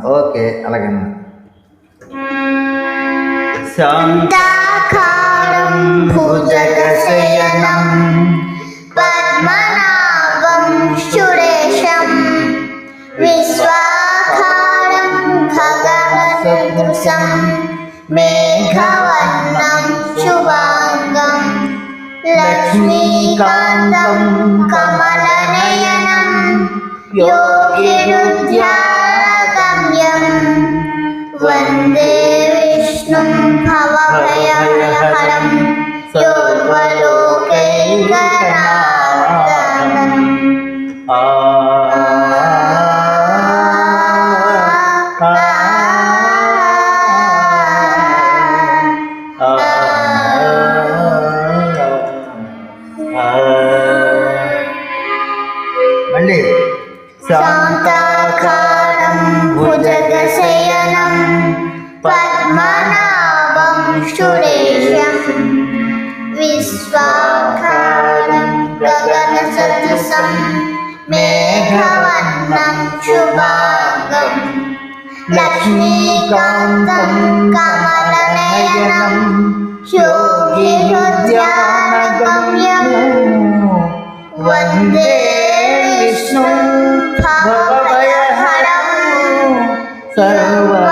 Okay అలాగే శాంతాకారం భుజగశయనం పద్మనాభం సురేశం విశ్వాకారం గగనసదృశం మేఘవర్ణం శుభాంగం లక్ష్మీకాంతం కమలనయనం యోగిరుధ్యానగమ్యం వందే విష్ణుం భవభయహరం యోర్వలోకైకనాథం. మళ్ళీ శాంతాకారం భుజగశయనం పద్మనాభం సురేశం విశ్వాకారం గగనసదృశం మేఘవర్ణం శుభాంగం లక్ష్మీకాంతం కమలనయనం యోగిహృద్యానగమ్యం వందే విష్ణుం భవభయహరం సర్వలోకైకనాథం.